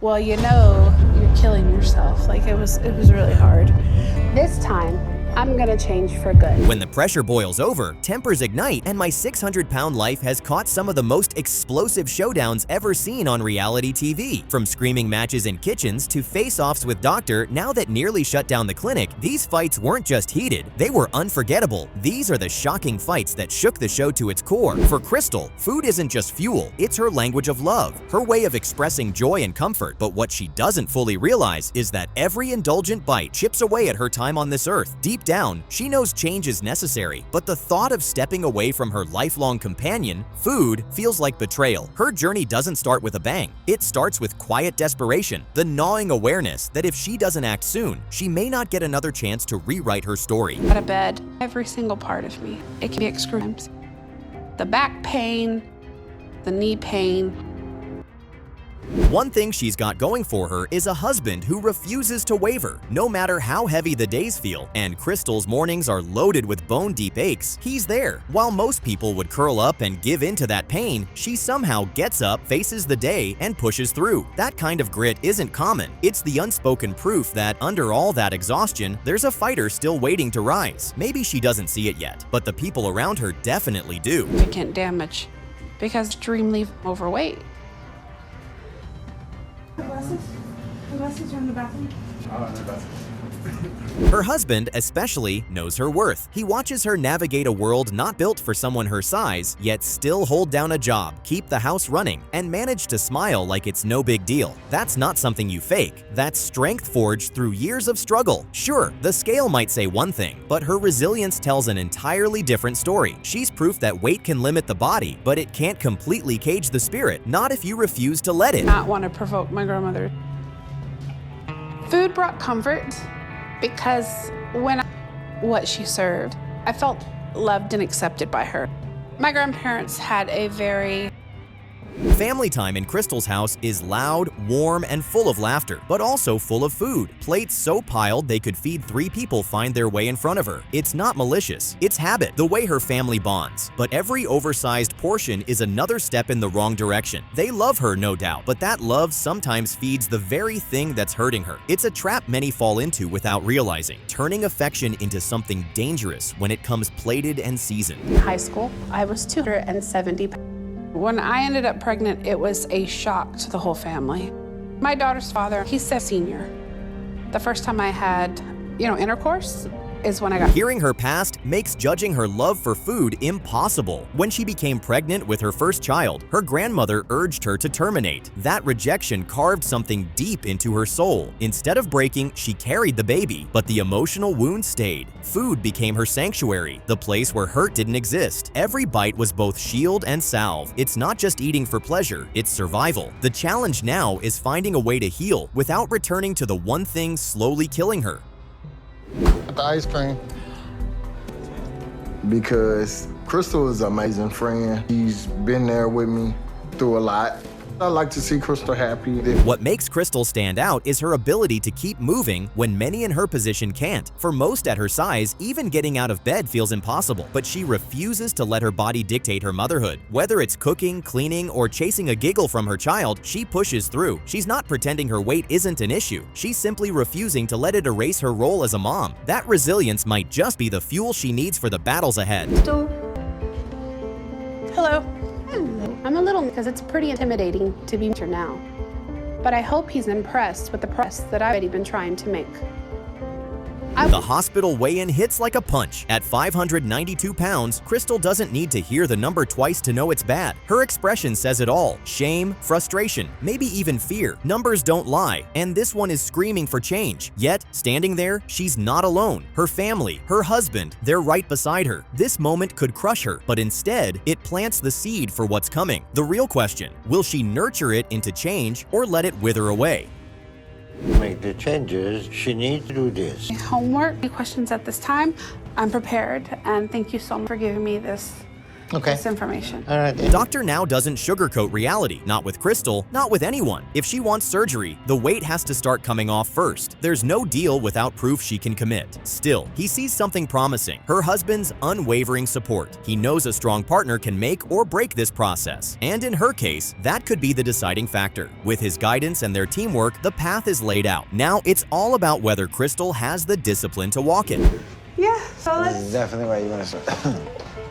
Well, you know, you're killing yourself. Like it was really hard. This time, I'm gonna change for good. When the pressure boils over, tempers ignite, and my 600-pound life has caught some of the most explosive showdowns ever seen on reality TV. From screaming matches in kitchens to face-offs with Doctor, now that nearly shut down the clinic, these fights weren't just heated, they were unforgettable. These are the shocking fights that shook the show to its core. For Crystal, food isn't just fuel, it's her language of love, her way of expressing joy and comfort. But what she doesn't fully realize is that every indulgent bite chips away at her time on this earth. Deep down, she knows change is necessary, but the thought of stepping away from her lifelong companion, food, feels like betrayal. Her journey doesn't start with a bang. It starts with quiet desperation, the gnawing awareness that if she doesn't act soon, she may not get another chance to rewrite her story. Out of bed, every single part of me, it can be excruciating. The back pain, the knee pain. One thing she's got going for her is a husband who refuses to waver. No matter how heavy the days feel, and Crystal's mornings are loaded with bone-deep aches, he's there. While most people would curl up and give in to that pain, she somehow gets up, faces the day, and pushes through. That kind of grit isn't common. It's the unspoken proof that under all that exhaustion, there's a fighter still waiting to rise. Maybe she doesn't see it yet, but the people around her definitely do. Significant damage because extremely overweight. Glasses are in the bathroom. Oh, in the bathroom. Her husband, especially, knows her worth. He watches her navigate a world not built for someone her size, yet still hold down a job, keep the house running, and manage to smile like it's no big deal. That's not something you fake. That's strength forged through years of struggle. Sure, the scale might say one thing, but her resilience tells an entirely different story. She's proof that weight can limit the body, but it can't completely cage the spirit, not if you refuse to let it. Not want to provoke my grandmother. Food brought comfort because what she served, I felt loved and accepted by her. My grandparents had a very Family time in Crystal's house is loud, warm, and full of laughter, but also full of food. Plates so piled they could feed 3 people find their way in front of her. It's not malicious, it's habit, the way her family bonds. But every oversized portion is another step in the wrong direction. They love her, no doubt, but that love sometimes feeds the very thing that's hurting her. It's a trap many fall into without realizing, turning affection into something dangerous when it comes plated and seasoned. In high school, I was 270 pounds. When I ended up pregnant, it was a shock to the whole family. My daughter's father, he's a senior. The first time I had, intercourse is when I got. Hearing her past makes judging her love for food impossible. When she became pregnant with her first child, her grandmother urged her to terminate. That rejection carved something deep into her soul. Instead of breaking, she carried the baby, but the emotional wound stayed. Food became her sanctuary, the place where hurt didn't exist. Every bite was both shield and salve. It's not just eating for pleasure, it's survival. The challenge now is finding a way to heal without returning to the one thing slowly killing her. The ice cream. Because Crystal is an amazing friend. She's been there with me through a lot. I like to see Crystal happy. What makes Crystal stand out is her ability to keep moving when many in her position can't. For most at her size, even getting out of bed feels impossible, but she refuses to let her body dictate her motherhood. Whether it's cooking, cleaning, or chasing a giggle from her child, she pushes through. She's not pretending her weight isn't an issue. She's simply refusing to let it erase her role as a mom. That resilience might just be the fuel she needs for the battles ahead. Hello. I'm a little, because it's pretty intimidating to be here now. But I hope he's impressed with the progress that I've already been trying to make. The hospital weigh-in hits like a punch. At 592 pounds, Crystal doesn't need to hear the number twice to know it's bad. Her expression says it all. Shame, frustration, maybe even fear. Numbers don't lie, and this one is screaming for change. Yet, standing there, she's not alone. Her family, her husband, they're right beside her. This moment could crush her, but instead, it plants the seed for what's coming. The real question, will she nurture it into change or let it wither away? Make the changes, she needs to do this. Homework, any questions at this time? I'm prepared, and thank you so much for giving me this this information. All right. Dr. Now doesn't sugarcoat reality, not with Crystal, not with anyone. If she wants surgery, the weight has to start coming off first. There's no deal without proof she can commit. Still, he sees something promising, her husband's unwavering support. He knows a strong partner can make or break this process. And in her case, that could be the deciding factor. With his guidance and their teamwork, the path is laid out. Now it's all about whether Crystal has the discipline to walk it. Yeah, so This let's... is definitely where you want to start.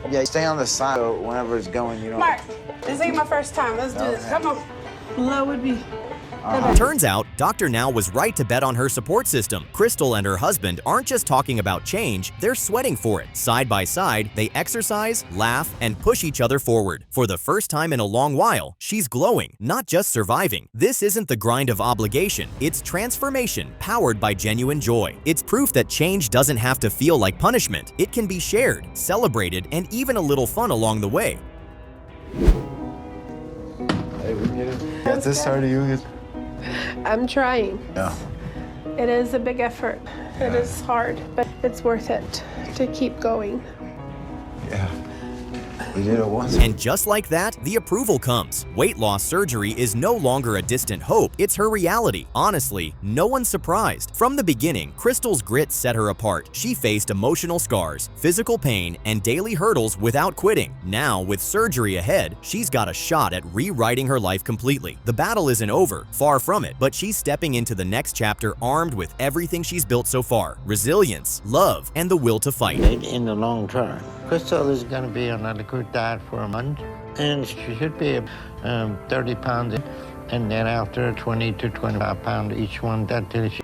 Yeah, stay on the side so whenever it's going, you don't... Mark, this ain't my first time. Let's do this. Come on. Low would be... Turns out, Dr. Now was right to bet on her support system. Crystal and her husband aren't just talking about change, they're sweating for it. Side by side, they exercise, laugh, and push each other forward. For the first time in a long while, she's glowing, not just surviving. This isn't the grind of obligation, it's transformation powered by genuine joy. It's proof that change doesn't have to feel like punishment. It can be shared, celebrated, and even a little fun along the way. Hey, we get it. Got this started, you I'm trying. Yeah. It is a big effort. It is hard, but it's worth it to keep going. Yeah. We did it once. And just like that, the approval comes. Weight loss surgery is no longer a distant hope, it's her reality. Honestly, no one's surprised. From the beginning, Crystal's grit set her apart. She faced emotional scars, physical pain, and daily hurdles without quitting. Now, with surgery ahead, she's got a shot at rewriting her life completely. The battle isn't over, far from it, but she's stepping into the next chapter armed with everything she's built so far: resilience, love, and the will to fight. In the long term, Crystal is going to be on a liquid diet for a month, and she should be 30 pounds, and then after 20 to 25 pounds each one, that till she...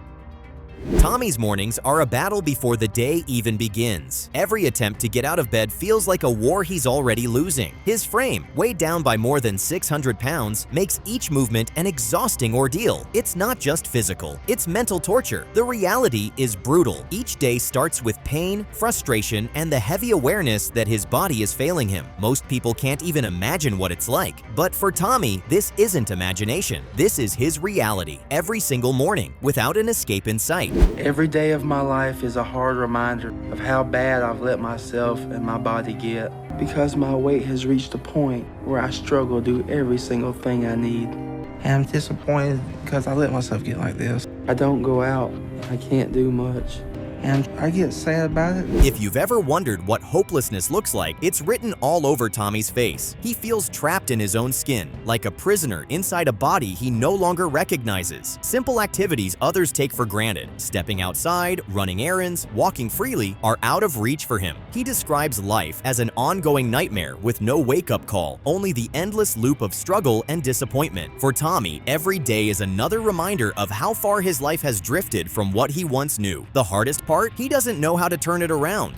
Tommy's mornings are a battle before the day even begins. Every attempt to get out of bed feels like a war he's already losing. His frame, weighed down by more than 600 pounds, makes each movement an exhausting ordeal. It's not just physical, it's mental torture. The reality is brutal. Each day starts with pain, frustration, and the heavy awareness that his body is failing him. Most people can't even imagine what it's like. But for Tommy, this isn't imagination. This is his reality, every single morning, without an escape in sight. Every day of my life is a hard reminder of how bad I've let myself and my body get, because my weight has reached a point where I struggle to do every single thing I need. And I'm disappointed because I let myself get like this. I don't go out, I can't do much, and I get sad about it. If you've ever wondered what hopelessness looks like, it's written all over Tommy's face. He feels trapped in his own skin, like a prisoner inside a body he no longer recognizes. Simple activities others take for granted, stepping outside, running errands, walking freely, are out of reach for him. He describes life as an ongoing nightmare with no wake-up call, only the endless loop of struggle and disappointment. For Tommy, every day is another reminder of how far his life has drifted from what he once knew. The hardest part? He doesn't know how to turn it around.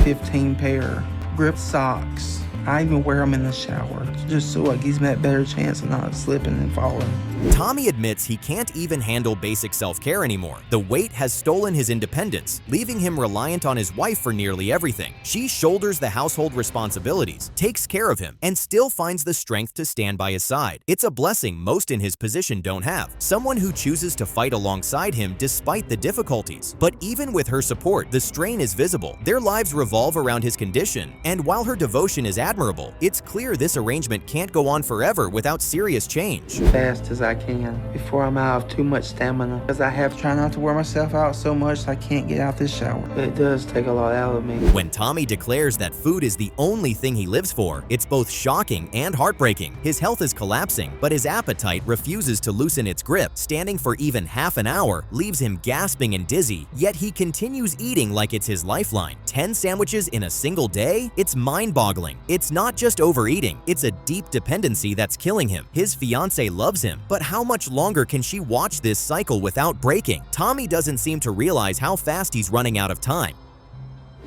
15 pair grip socks. I even wear them in the shower, just so it gives me that better chance of not slipping and falling. Tommy admits he can't even handle basic self-care anymore. The weight has stolen his independence, leaving him reliant on his wife for nearly everything. She shoulders the household responsibilities, takes care of him, and still finds the strength to stand by his side. It's a blessing most in his position don't have. Someone who chooses to fight alongside him despite the difficulties. But even with her support, the strain is visible. Their lives revolve around his condition, and while her devotion is admirable, it's clear this arrangement can't go on forever without serious change. Fast as I can before I'm out of too much stamina, because I have tried not to wear myself out so much I can't get out this shower. It does take a lot out of me. When Tommy declares that food is the only thing he lives for, it's both shocking and heartbreaking. His health is collapsing, but his appetite refuses to loosen its grip. Standing for even half an hour leaves him gasping and dizzy, yet he continues eating like it's his lifeline. 10 sandwiches in a single day? It's mind-boggling. It's not just overeating, it's a deep dependency that's killing him. His fiancée loves him, but how much longer can she watch this cycle without breaking? Tommy doesn't seem to realize how fast he's running out of time.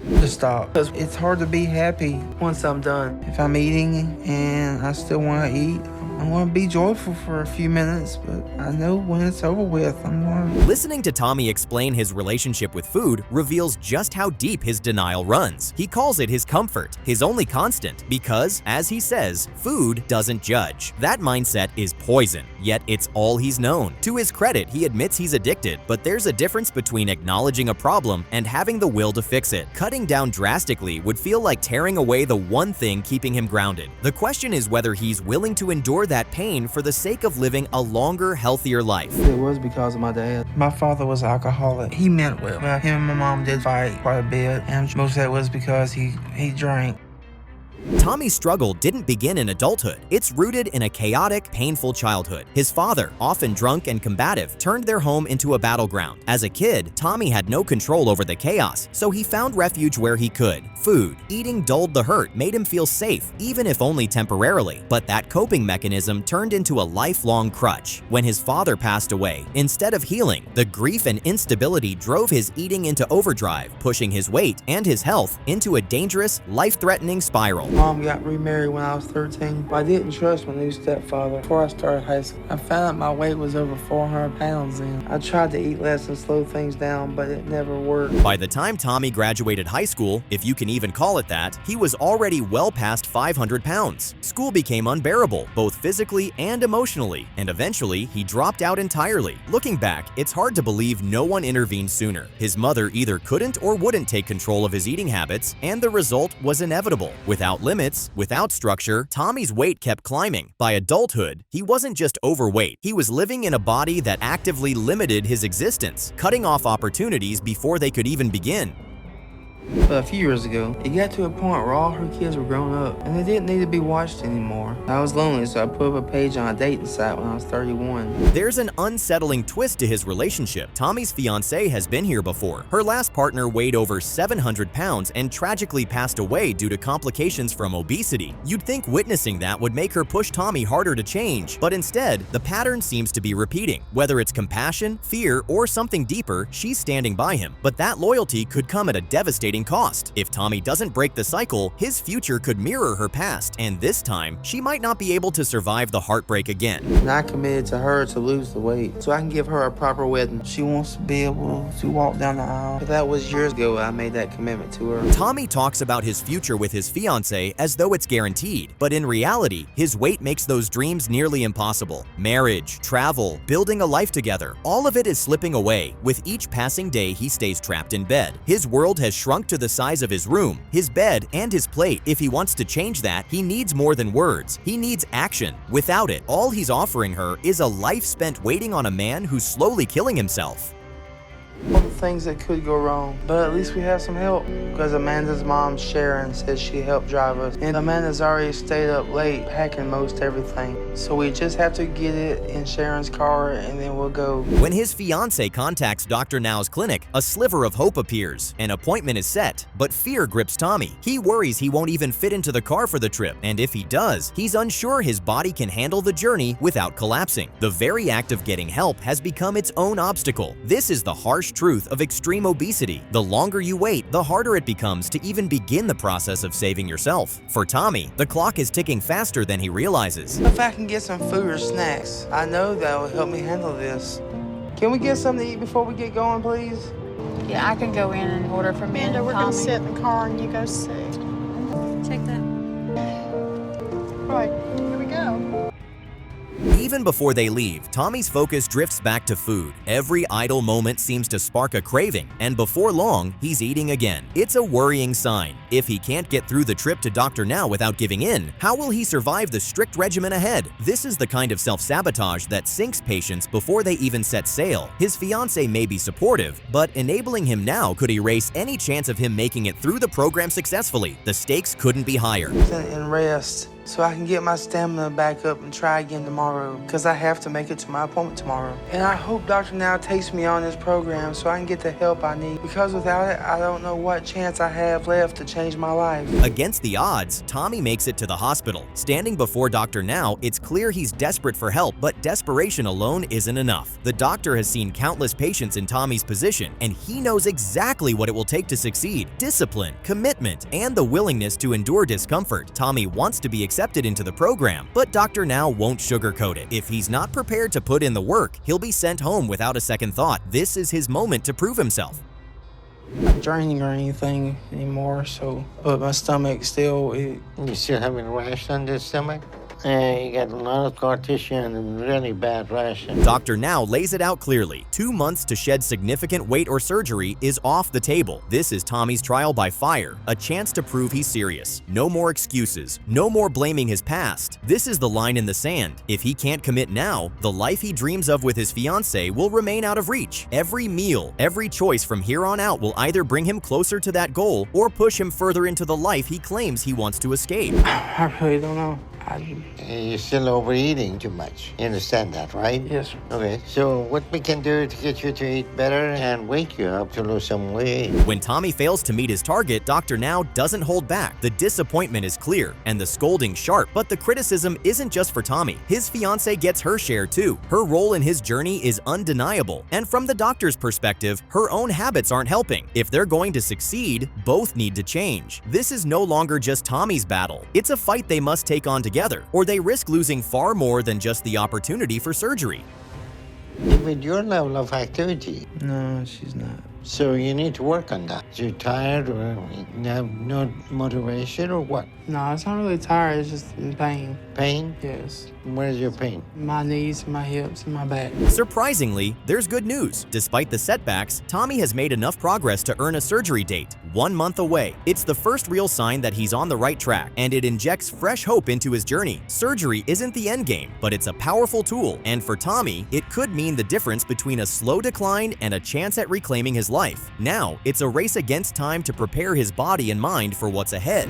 To stop, because it's hard to be happy once I'm done. If I'm eating and I still want to eat, I'm going to be joyful for a few minutes, but I know when it's over with, I'm going to... Listening to Tommy explain his relationship with food reveals just how deep his denial runs. He calls it his comfort, his only constant, because, as he says, food doesn't judge. That mindset is poison, yet it's all he's known. To his credit, he admits he's addicted, but there's a difference between acknowledging a problem and having the will to fix it. Cutting down drastically would feel like tearing away the one thing keeping him grounded. The question is whether he's willing to endure that pain for the sake of living a longer, healthier life. It was because of my dad. My father was an alcoholic. He meant well. Him and my mom did fight quite a bit, and most of that was because he drank. Tommy's struggle didn't begin in adulthood. It's rooted in a chaotic, painful childhood. His father, often drunk and combative, turned their home into a battleground. As a kid, Tommy had no control over the chaos, so he found refuge where he could. Food. Eating dulled the hurt, made him feel safe, even if only temporarily. But that coping mechanism turned into a lifelong crutch. When his father passed away, instead of healing, the grief and instability drove his eating into overdrive, pushing his weight and his health into a dangerous, life-threatening spiral. Mom got remarried when I was 13. I didn't trust my new stepfather before I started high school. I found out my weight was over 400 pounds then. I tried to eat less and slow things down, but it never worked. By the time Tommy graduated high school, if you can even call it that, he was already well past 500 pounds. School became unbearable, both physically and emotionally, and eventually he dropped out entirely. Looking back, it's hard to believe no one intervened sooner. His mother either couldn't or wouldn't take control of his eating habits, and the result was inevitable. Without limits, without structure, Tommy's weight kept climbing. By adulthood, he wasn't just overweight, he was living in a body that actively limited his existence, cutting off opportunities before they could even begin. But a few years ago, it got to a point where all her kids were grown up and they didn't need to be watched anymore. I was lonely, so I put up a page on a dating site when I was 31. There's an unsettling twist to his relationship. Tommy's fiancée has been here before. Her last partner weighed over 700 pounds and tragically passed away due to complications from obesity. You'd think witnessing that would make her push Tommy harder to change, but instead, the pattern seems to be repeating. Whether it's compassion, fear, or something deeper, she's standing by him. But that loyalty could come at a devastating cost. If Tommy doesn't break the cycle, his future could mirror her past, and this time, she might not be able to survive the heartbreak again. And I committed to her to lose the weight so I can give her a proper wedding. She wants to be able to walk down the aisle. But that was years ago I made that commitment to her. Tommy talks about his future with his fiancée as though it's guaranteed, but in reality, his weight makes those dreams nearly impossible. Marriage, travel, building a life together, all of it is slipping away. With each passing day, he stays trapped in bed. His world has shrunk to the size of his room, his bed, and his plate. If he wants to change that, he needs more than words. He needs action. Without it, all he's offering her is a life spent waiting on a man who's slowly killing himself. All the things that could go wrong, but at least we have some help. Because Amanda's mom, Sharon, says she helped drive us. And Amanda's already stayed up late packing most everything. So we just have to get it in Sharon's car and then we'll go. When his fiancée contacts Dr. Now's clinic, a sliver of hope appears. An appointment is set, but fear grips Tommy. He worries he won't even fit into the car for the trip, and if he does, he's unsure his body can handle the journey without collapsing. The very act of getting help has become its own obstacle. This is the harsh truth of extreme obesity. The longer you wait, the harder it becomes to even begin the process of saving yourself. For Tommy, the clock is ticking faster than he realizes. If I can get some food or snacks, I know that will help me handle this. Can we get something to eat before we get going, please? Yeah, I can go in and order for me and Amanda, we're Tommy. gonna sit in the car and you go see. Take that. Right, here we go. Even before they leave, Tommy's focus drifts back to food. Every idle moment seems to spark a craving, and before long, he's eating again. It's a worrying sign. If he can't get through the trip to Dr. Now without giving in, how will he survive the strict regimen ahead? This is the kind of self-sabotage that sinks patients before they even set sail. His fiancée may be supportive, but enabling him now could erase any chance of him making it through the program successfully. The stakes couldn't be higher. And rest, so I can get my stamina back up and try again tomorrow, because I have to make it to my appointment tomorrow. And I hope Dr. Now takes me on this program so I can get the help I need, because without it, I don't know what chance I have left to change my life. Against the odds, Tommy makes it to the hospital. Standing before Dr. Now, it's clear he's desperate for help, but desperation alone isn't enough. The doctor has seen countless patients in Tommy's position, and he knows exactly what it will take to succeed: discipline, commitment, and the willingness to endure discomfort. Tommy wants to be accepted into the program, but Dr. Now won't sugarcoat it. If he's not prepared to put in the work, he'll be sent home without a second thought. This is his moment to prove himself. Not draining or anything anymore, but my stomach still, You still having a rash on the stomach? You got a lot of scar tissue and a really bad rash. Dr. Now lays it out clearly. 2 months to shed significant weight or surgery is off the table. This is Tommy's trial by fire, a chance to prove he's serious. No more excuses, no more blaming his past. This is the line in the sand. If he can't commit now, the life he dreams of with his fiancée will remain out of reach. Every meal, every choice from here on out will either bring him closer to that goal or push him further into the life he claims he wants to escape. I really don't know. You're still overeating too much. You understand that, right? Yes, sir. Okay, so what we can do to get you to eat better and wake you up to lose some weight. When Tommy fails to meet his target, Dr. Now doesn't hold back. The disappointment is clear and the scolding sharp, but the criticism isn't just for Tommy. His fiancée gets her share too. Her role in his journey is undeniable, and from the doctor's perspective, her own habits aren't helping. If they're going to succeed, both need to change. This is no longer just Tommy's battle. It's a fight they must take on together, or they risk losing far more than just the opportunity for surgery. With your level of activity. No, she's not. So you need to work on that. You're tired or you have no motivation or what? No, it's not really tired, it's just in pain. Pain? Yes. Where's your pain? My knees, my hips, and my back. Surprisingly, there's good news. Despite the setbacks, Tommy has made enough progress to earn a surgery date, 1 month away. It's the first real sign that he's on the right track, and it injects fresh hope into his journey. Surgery isn't the end game, but it's a powerful tool, and for Tommy, it could mean the difference between a slow decline and a chance at reclaiming his life. Now, it's a race against time to prepare his body and mind for what's ahead.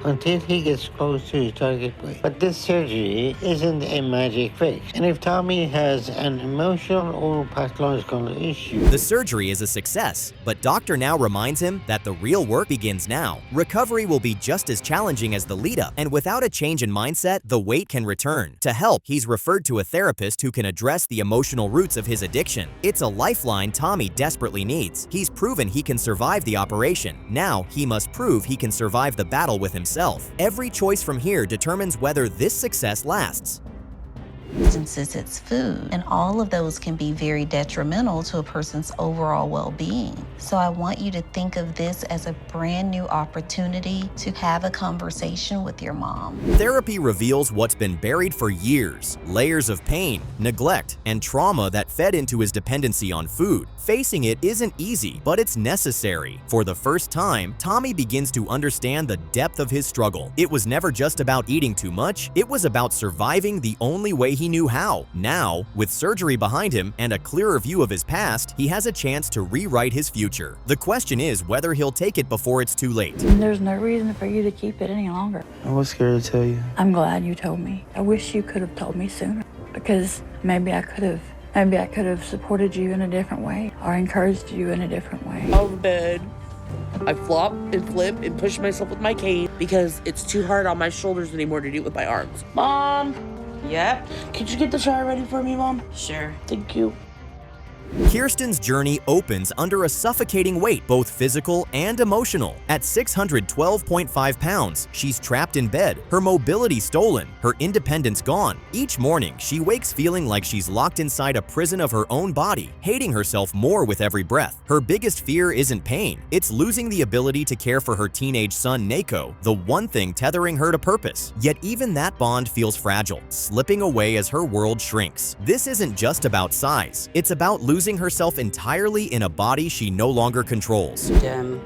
Until he gets close to his target weight. But this surgery isn't a magic fix. And if Tommy has an emotional or pathological issue, the surgery is a success, but Dr. Now reminds him that the real work begins now. Recovery will be just as challenging as the lead-up, and without a change in mindset, the weight can return. To help, he's referred to a therapist who can address the emotional roots of his addiction. It's a lifeline Tommy desperately needs. He's proven he can survive the operation. Now, he must prove he can survive the battle with himself. Every choice from here determines whether this success lasts. Instances, it's food, and all of those can be very detrimental to a person's overall well-being. So I want you to think of this as a brand new opportunity to have a conversation with your mom. Therapy reveals what's been buried for years, layers of pain, neglect, and trauma that fed into his dependency on food. Facing it isn't easy, but it's necessary. For the first time, Tommy begins to understand the depth of his struggle. It was never just about eating too much, it was about surviving the only way he knew how. Now, with surgery behind him and a clearer view of his past, he has a chance to rewrite his future. The question is whether he'll take it before it's too late. There's no reason for you to keep it any longer. I was scared to tell you. I'm glad you told me. I wish you could have told me sooner, because maybe I could have supported you in a different way or encouraged you in a different way. On the bed, I flop and flip and push myself with my cane because it's too hard on my shoulders anymore to do it with my arms. Mom! Yep. Could you get the shower ready for me, Mom? Sure. Thank you. Kirsten's journey opens under a suffocating weight, both physical and emotional. At 612.5 pounds, she's trapped in bed, her mobility stolen, her independence gone. Each morning, she wakes feeling like she's locked inside a prison of her own body, hating herself more with every breath. Her biggest fear isn't pain, it's losing the ability to care for her teenage son, Nako, the one thing tethering her to purpose. Yet even that bond feels fragile, slipping away as her world shrinks. This isn't just about size, it's about losing herself entirely in a body she no longer controls.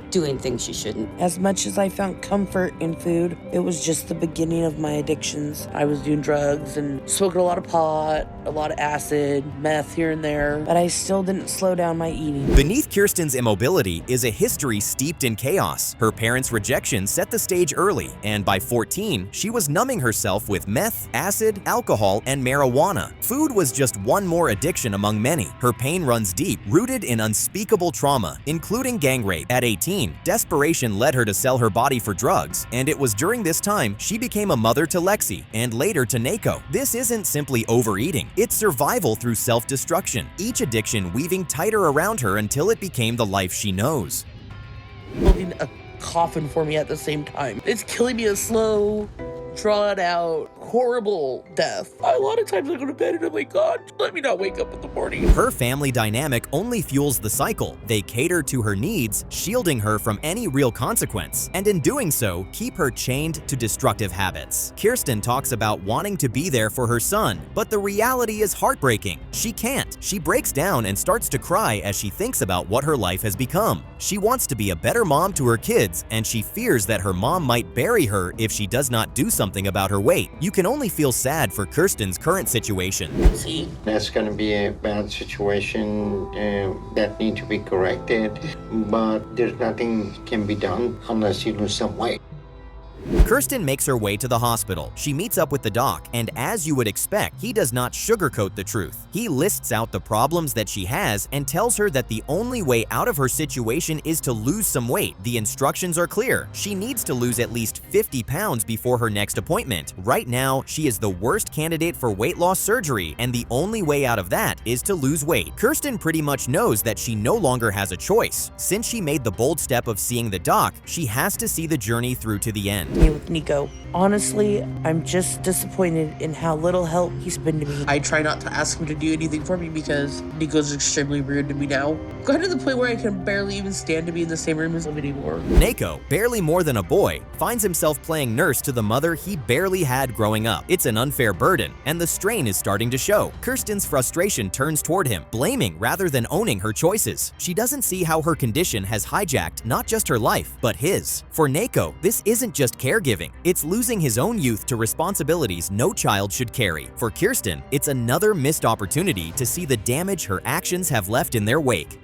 Doing things she shouldn't. As much as I found comfort in food, it was just the beginning of my addictions. I was doing drugs and smoking a lot of pot, a lot of acid, meth here and there, but I still didn't slow down my eating. Beneath Kirsten's immobility is a history steeped in chaos. Her parents' rejection set the stage early, and by 14, she was numbing herself with meth, acid, alcohol, and marijuana. Food was just one more addiction among many. Her pain runs deep, rooted in unspeakable trauma, including gang rape. At 18, desperation led her to sell her body for drugs, and it was during this time she became a mother to Lexi and later to Nako. This isn't simply overeating, it's survival through self-destruction, each addiction weaving tighter around her until it became the life she knows. Building a coffin for me at the same time. It's killing me a slow, drawn out, horrible death. A lot of times I go to bed and I'm like, God, let me not wake up in the morning. Her family dynamic only fuels the cycle. They cater to her needs, shielding her from any real consequence, and in doing so, keep her chained to destructive habits. Kirsten talks about wanting to be there for her son, but the reality is heartbreaking. She can't. She breaks down and starts to cry as she thinks about what her life has become. She wants to be a better mom to her kids, and she fears that her mom might bury her if she does not do something about her weight. You can only feel sad for Kirsten's current situation. See, that's going to be a bad situation that needs to be corrected, but there's nothing can be done unless you lose some weight. Kirsten makes her way to the hospital. She meets up with the doc, and as you would expect, he does not sugarcoat the truth. He lists out the problems that she has and tells her that the only way out of her situation is to lose some weight. The instructions are clear. She needs to lose at least 50 pounds before her next appointment. Right now, she is the worst candidate for weight loss surgery, and the only way out of that is to lose weight. Kirsten pretty much knows that she no longer has a choice. Since she made the bold step of seeing the doc, she has to see the journey through to the end. With Nico. Honestly, I'm just disappointed in how little help he's been to me. I try not to ask him to do anything for me because Nico's extremely rude to me now. Got to the point where I can barely even stand to be in the same room as him anymore. Nico, barely more than a boy, finds himself playing nurse to the mother he barely had growing up. It's an unfair burden, and the strain is starting to show. Kirsten's frustration turns toward him, blaming rather than owning her choices. She doesn't see how her condition has hijacked not just her life, but his. For Nico, this isn't just caregiving. It's losing his own youth to responsibilities no child should carry. For Kirsten, it's another missed opportunity to see the damage her actions have left in their wake.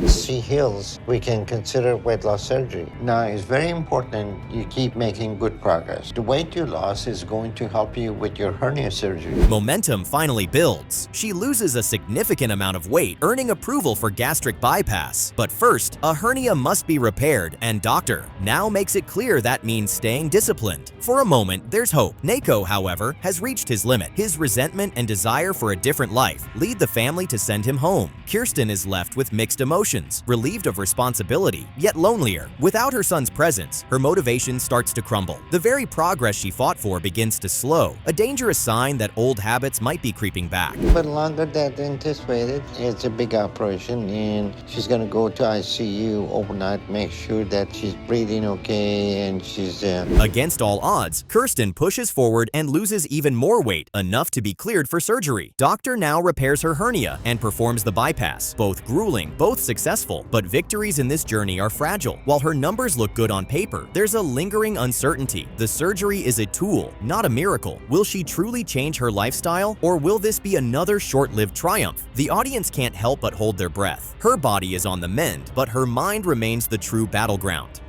She heals, we can consider weight loss surgery. Now, it's very important you keep making good progress. The weight you lost is going to help you with your hernia surgery. Momentum finally builds. She loses a significant amount of weight, earning approval for gastric bypass. But first, a hernia must be repaired, and doctor now makes it clear that means staying disciplined. For a moment, there's hope. Nico, however, has reached his limit. His resentment and desire for a different life lead the family to send him home. Kirsten is left with mixed emotions, relieved of responsibility, yet lonelier. Without her son's presence, her motivation starts to crumble. The very progress she fought for begins to slow, a dangerous sign that old habits might be creeping back. But longer than anticipated, it's a big operation, and she's going to go to ICU overnight, make sure that she's breathing okay, and she's... Against all odds, Kirsten pushes forward and loses even more weight, enough to be cleared for surgery. Doctor now repairs her hernia and performs the bypass. Both grueling, both successful, but victories in this journey are fragile. While her numbers look good on paper, there's a lingering uncertainty. The surgery is a tool, not a miracle. Will she truly change her lifestyle, or will this be another short-lived triumph? The audience can't help but hold their breath. Her body is on the mend, but her mind remains the true battleground.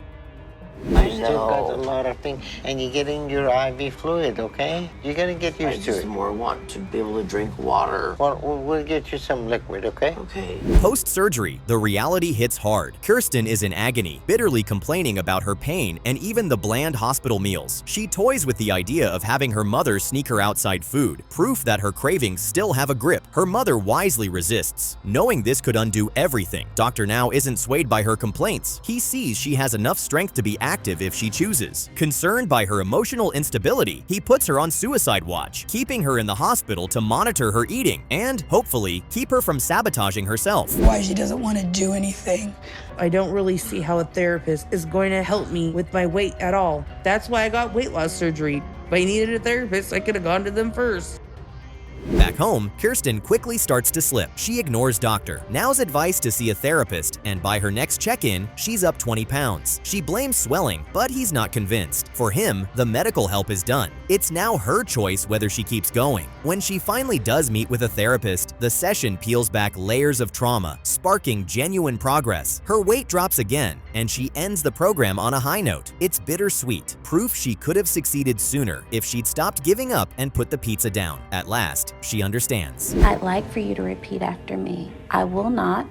I still got a lot of things, and you're getting your IV fluid, okay? You're gonna get used to it. I just more want to be able to drink water. Well, we'll get you some liquid, okay? Okay. Post-surgery, the reality hits hard. Kirsten is in agony, bitterly complaining about her pain and even the bland hospital meals. She toys with the idea of having her mother sneak her outside food, proof that her cravings still have a grip. Her mother wisely resists, knowing this could undo everything. Doctor now isn't swayed by her complaints. He sees she has enough strength to be active if she chooses. Concerned by her emotional instability, he puts her on suicide watch, keeping her in the hospital to monitor her eating and, hopefully, keep her from sabotaging herself. Why she doesn't want to do anything. I don't really see how a therapist is going to help me with my weight at all. That's why I got weight loss surgery. If I needed a therapist, I could have gone to them first. Back home, Kirsten quickly starts to slip. She ignores doctor, now's advice to see a therapist, and by her next check-in, she's up 20 pounds. She blames swelling, but he's not convinced. For him, the medical help is done. It's now her choice whether she keeps going. When she finally does meet with a therapist, the session peels back layers of trauma, sparking genuine progress. Her weight drops again, and she ends the program on a high note. It's bittersweet, proof she could have succeeded sooner if she'd stopped giving up and put the pizza down. At last, she understands. I'd like for you to repeat after me. I will not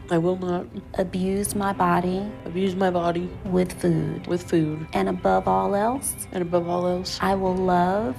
abuse my body with food. And And above all else, above all else, I will love